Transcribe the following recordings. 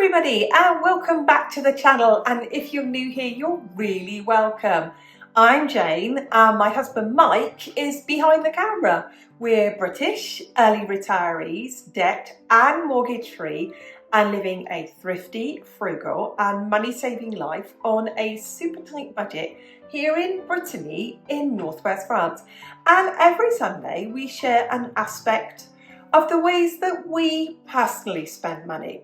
everybody and welcome back to the channel, and if you're new here you're really welcome. I'm Jane and my husband Mike is behind the camera. We're British, early retirees, debt and mortgage free, and living a thrifty, frugal and money saving life on a super tight budget here in Brittany in northwest France. And every Sunday we share an aspect of the ways that we personally spend money.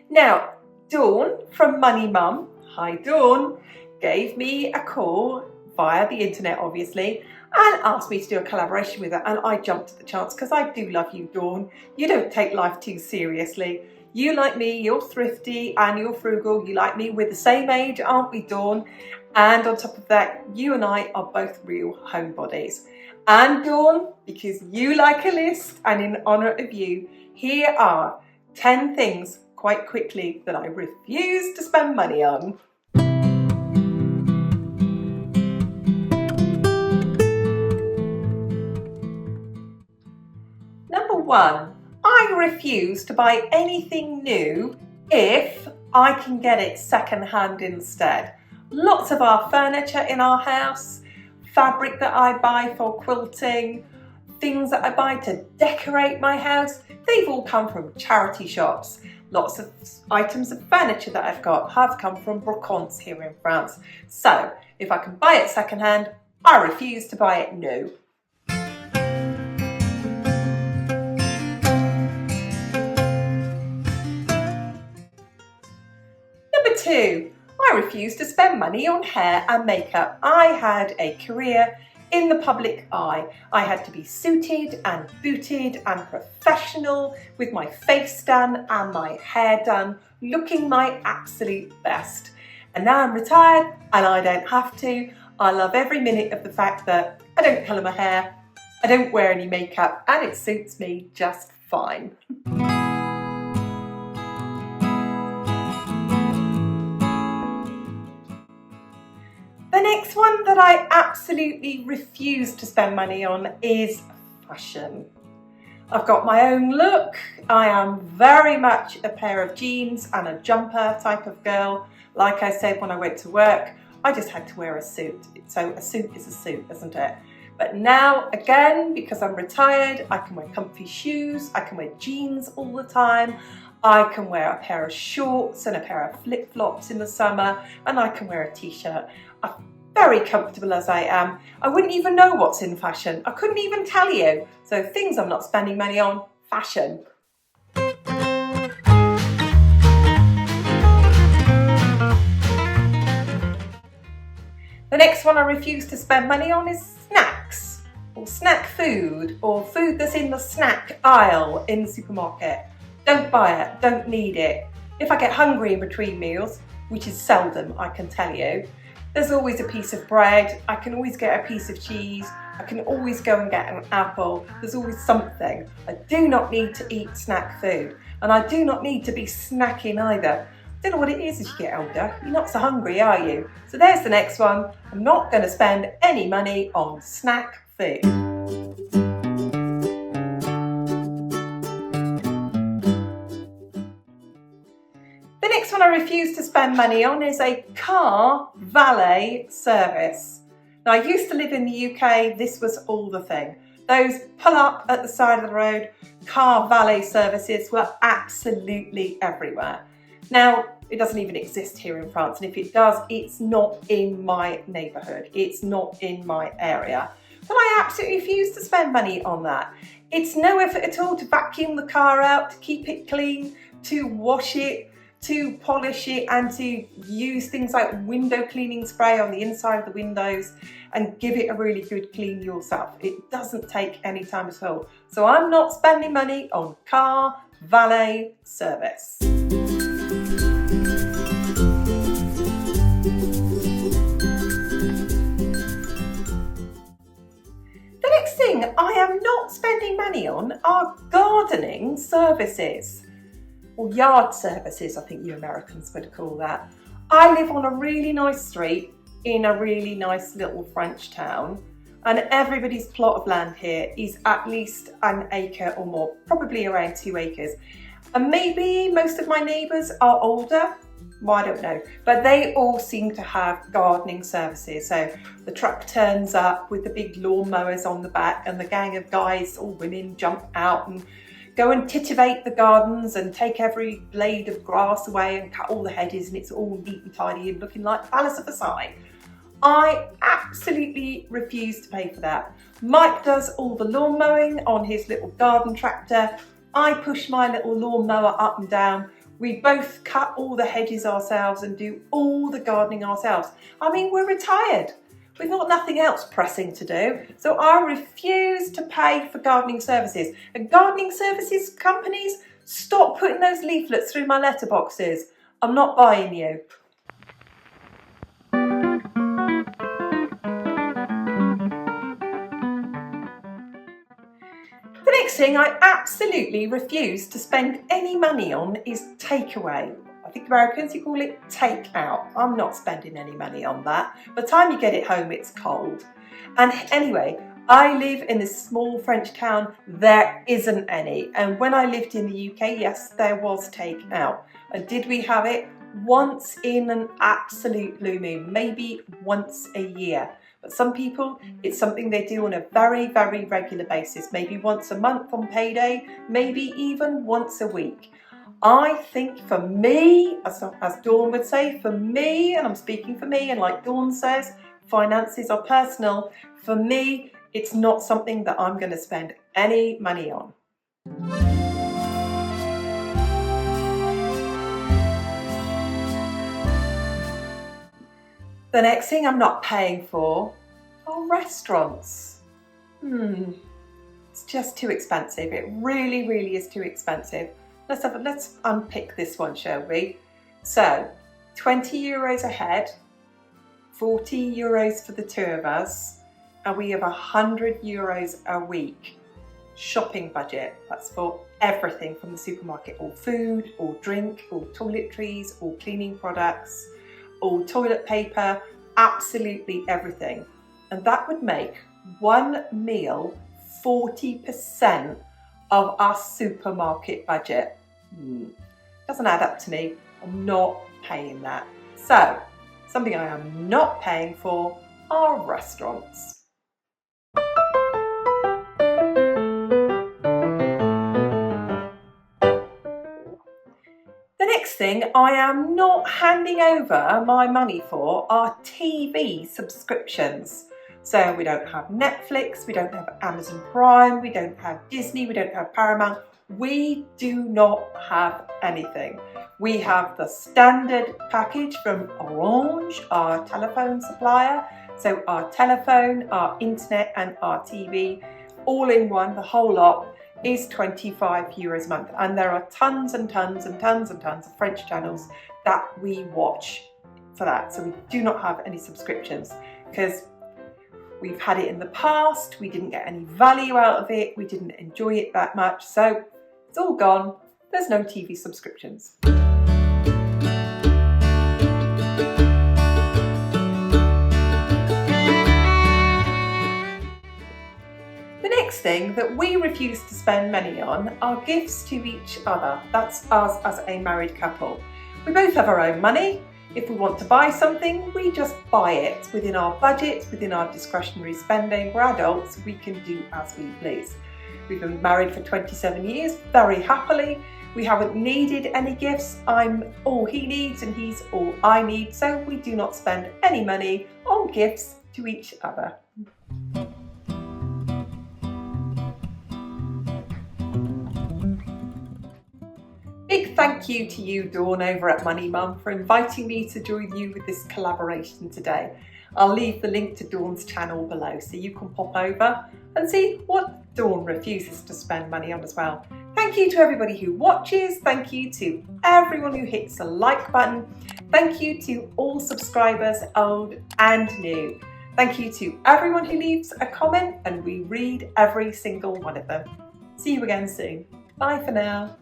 Now, Dawn from Money Mum, hi Dawn, gave me a call via the internet obviously and asked me to do a collaboration with her, and I jumped at the chance because I do love you, Dawn. You don't take life too seriously. You like me, you're thrifty and you're frugal. You like me, we're the same age, aren't we, Dawn? And on top of that, you and I are both real homebodies. And Dawn, because you like a list and in honour of you, here are 10 things quite quickly that I refuse to spend money on. Number 1, I refuse to buy anything new if I can get it second-hand instead. Lots of our furniture in our house, fabric that I buy for quilting, things that I buy to decorate my house, they've all come from charity shops. Lots of items of furniture that I've got have come from brocants here in France. So if I can buy it secondhand, I refuse to buy it new. Number 2, I refuse to spend money on hair and makeup. I had a career in the public eye. I had to be suited and booted and professional with my face done and my hair done, looking my absolute best. And now I'm retired and I don't have to. I love every minute of the fact that I don't colour my hair, I don't wear any makeup, and it suits me just fine. The next one that I absolutely refuse to spend money on is fashion. I've got my own look. I am very much a pair of jeans and a jumper type of girl. Like I said, when I went to work, I just had to wear a suit. So a suit is a suit, isn't it? But now, again, because I'm retired, I can wear comfy shoes, I can wear jeans all the time, I can wear a pair of shorts and a pair of flip-flops in the summer, and I can wear a t-shirt. I'm very comfortable as I am. I wouldn't even know what's in fashion. I couldn't even tell you. So things I'm not spending money on, fashion. The next one I refuse to spend money on is snacks, or snack food, or food that's in the snack aisle in the supermarket. Don't buy it, don't need it. If I get hungry in between meals, which is seldom, I can tell you, there's always a piece of bread, I can always get a piece of cheese, I can always go and get an apple, there's always something. I do not need to eat snack food, and I do not need to be snacking either. I don't know what it is as you get older, you're not so hungry, are you? So there's the next one, I'm not going to spend any money on snack food. The next one I refuse to spend money on is a car valet service. Now, I used to live in the UK, this was all the thing. Those pull up at the side of the road, car valet services were absolutely everywhere. Now, it doesn't even exist here in France, and if it does, it's not in my neighbourhood, it's not in my area. But I absolutely refuse to spend money on that. It's no effort at all to vacuum the car out, to keep it clean, to wash it, to polish it, and to use things like window cleaning spray on the inside of the windows and give it a really good clean yourself. It doesn't take any time at all. So I'm not spending money on car valet service. The next thing I am not spending money on are gardening services. Or yard services, I think you Americans would call that. I live on a really nice street in a really nice little French town, and everybody's plot of land here is at least an acre or more, probably around 2 acres. And maybe most of my neighbours are older. Well, I don't know, but they all seem to have gardening services. So the truck turns up with the big lawnmowers on the back, and the gang of guys or women jump out and go and titivate the gardens and take every blade of grass away and cut all the hedges, and it's all neat and tidy and looking like Palace of Versailles. I absolutely refuse to pay for that. Mike does all the lawn mowing on his little garden tractor. I push my little lawnmower up and down. We both cut all the hedges ourselves and do all the gardening ourselves. I mean, we're retired. We've got nothing else pressing to do. So I refuse to pay for gardening services. And gardening services companies, stop putting those leaflets through my letterboxes. I'm not buying you. The next thing I absolutely refuse to spend any money on is takeaway. I think Americans, you call it takeout. I'm not spending any money on that. By the time you get it home, it's cold. And anyway, I live in this small French town. There isn't any. And when I lived in the UK, yes, there was takeout. And did we have it? Once in an absolute blue moon, maybe once a year. But some people, it's something they do on a very, very regular basis, maybe once a month on payday, maybe even once a week. I think for me, as Dawn would say, for me, and I'm speaking for me, and like Dawn says, finances are personal. For me, it's not something that I'm going to spend any money on. The next thing I'm not paying for are restaurants. It's just too expensive. It really, really is too expensive. Let's unpick this one, shall we? So, 20 euros a head, 40 euros for the two of us, and we have 100 euros a week shopping budget. That's for everything from the supermarket, all food, all drink, all toiletries, all cleaning products, all toilet paper, absolutely everything. And that would make one meal 40% of our supermarket budget. Doesn't add up to me. I'm not paying that. So, something I am not paying for are restaurants. The next thing I am not handing over my money for are TV subscriptions. So we don't have Netflix, we don't have Amazon Prime, we don't have Disney, we don't have Paramount. We do not have anything. We have the standard package from Orange, our telephone supplier. So our telephone, our internet and our TV, all in one, the whole lot, is 25 euros a month. And there are tons and tons and tons and tons of French channels that we watch for that. So we do not have any subscriptions because we've had it in the past, we didn't get any value out of it, we didn't enjoy it that much, so it's all gone. There's no TV subscriptions. The next thing that we refuse to spend money on are gifts to each other. That's us as a married couple. We both have our own money. If we want to buy something, we just buy it within our budget, within our discretionary spending. We're adults, we can do as we please. We've been married for 27 years, very happily. We haven't needed any gifts. I'm all he needs and he's all I need, so we do not spend any money on gifts to each other. Big thank you to you, Dawn, over at Money Mum, for inviting me to join you with this collaboration today. I'll leave the link to Dawn's channel below so you can pop over and see what Dawn refuses to spend money on as well. Thank you to everybody who watches. Thank you to everyone who hits the like button. Thank you to all subscribers, old and new. Thank you to everyone who leaves a comment, and we read every single one of them. See you again soon. Bye for now.